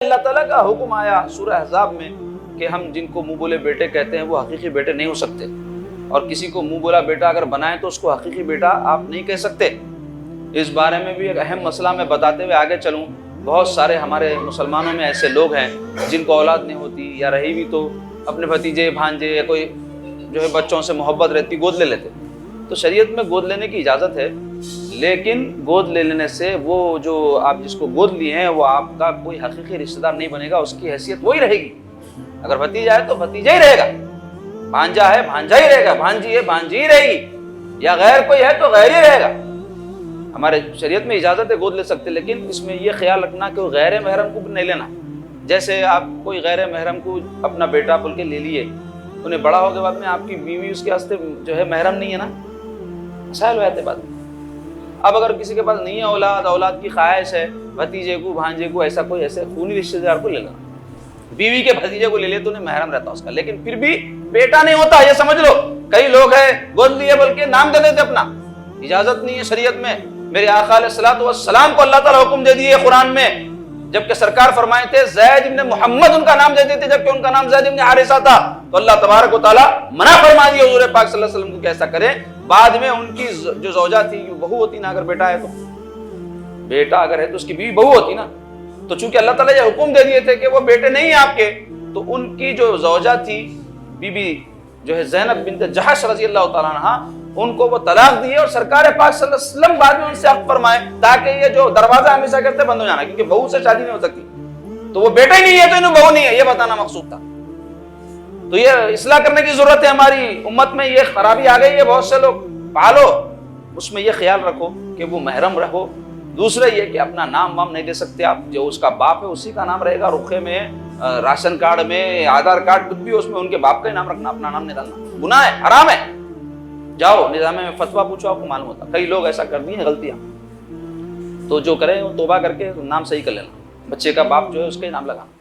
اللہ تعالیٰ کا حکم آیا سورہ احزاب میں کہ ہم جن کو منہ بولے بیٹے کہتے ہیں وہ حقیقی بیٹے نہیں ہو سکتے، اور کسی کو منہ بولا بیٹا اگر بنائیں تو اس کو حقیقی بیٹا آپ نہیں کہہ سکتے۔ اس بارے میں بھی ایک اہم مسئلہ میں بتاتے ہوئے آگے چلوں۔ بہت سارے ہمارے مسلمانوں میں ایسے لوگ ہیں جن کو اولاد نہیں ہوتی، یا رہی بھی تو اپنے بھتیجے بھانجے یا کوئی جو ہے بچوں سے محبت رہتی گود لے لیتے۔ تو شریعت میں گود لینے کی اجازت ہے، لیکن گود لے لینے سے وہ جو آپ جس کو گود لیے ہیں وہ آپ کا کوئی حقیقی رشتہ دار نہیں بنے گا، اس کی حیثیت وہی رہے گی۔ اگر بھتیجا ہے تو بھتیجا ہی رہے گا، بھانجا ہے بھانجا ہی رہے گا، بھانجی ہے بھانجی ہی رہے گی، یا غیر کوئی ہے تو غیر ہی رہے گا۔ ہمارے شریعت میں اجازت ہے گود لے سکتے، لیکن اس میں یہ خیال رکھنا کہ وہ غیر محرم کو نہیں لینا۔ جیسے آپ کوئی غیر محرم کو اپنا بیٹا بول کے لے لیے، انہیں بڑا ہونے کے بعد میں آپ کی بیوی اس کے واسطے جو ہے محرم نہیں ہے نا، مسائل ہو جاتے بعد میں۔ اب اگر کسی کے پاس نہیں ہے اولاد کی خواہش ہے، بھتیجے کو بھانجے کو ایسا کوئی ایسے خونی رشتے دار کو لے لینا۔ بیوی کے بھتیجے کو لے لے تو انہیں محرم رہتا اس کا، لیکن پھر بھی بیٹا نہیں ہوتا، یہ سمجھ لو۔ کئی لوگ ہیں گود لیے بلکہ نام دے دیتے اپنا، اجازت نہیں ہے شریعت میں۔ میرے آقا علیہ الصلوۃ والسلام کو اللہ تعالیٰ حکم دے دیے قرآن میں، جبکہ سرکار فرمائے تھے زید ابن محمد ان کا نام دے دیتے، جبکہ ان کا نام زید ابن حارثہ تھا، تو اللہ تبارک و تعالیٰ منع فرما دیا حضور پاک صلی اللہ علیہ وسلم کو کہ ایسا کریں۔ بعد میں ان کی جو زوجہ تھی بہو ہوتی نا، اگر بیٹا ہے تو بیٹا اگر ہے تو اس کی بیوی بہو ہوتی نا، تو چونکہ اللہ تعالیٰ یہ حکم دے دیے تھے کہ وہ بیٹے نہیں ہیں آپ کے، تو ان کی جو زوجہ تھی بی بی جو ہے زینب بنت جحش رضی اللہ تعالیٰ عنہا، ان کو وہ طلاق دیے، اور سرکار پاک صلی اللہ علیہ وسلم بعد میں ان سے عفو فرمائے تاکہ یہ جو دروازہ ہمیشہ کرتے بند ہو جانا، کیونکہ بہو سے شادی نہیں ہو سکتی، تو وہ بیٹا ہی نہیں ہے تو انہیں بہو نہیں ہے، یہ بتانا مقصود تھا۔ تو یہ اصلاح کرنے کی ضرورت ہے، ہماری امت میں یہ خرابی آ گئی ہے، بہت سے لوگ پالو، اس میں یہ خیال رکھو کہ وہ محرم رہو۔ دوسرا یہ کہ اپنا نام وام نہیں دے سکتے آپ، جو اس کا باپ ہے اسی کا نام رہے گا، رخے میں راشن کارڈ میں آدھار کارڈ کچھ بھی اس میں ان کے باپ کا ہی نام رکھنا، اپنا نام نہیں ڈالنا، گناہ ہے، حرام ہے۔ جاؤ نظام میں فتویٰ پوچھو، آپ کو معلوم ہوتا۔ کئی لوگ ایسا کر دی ہیں غلطیاں، تو جو کریں وہ توبہ کر کے نام صحیح کر لینا، بچے کا باپ جو ہے اس کا ہی نام لگانا۔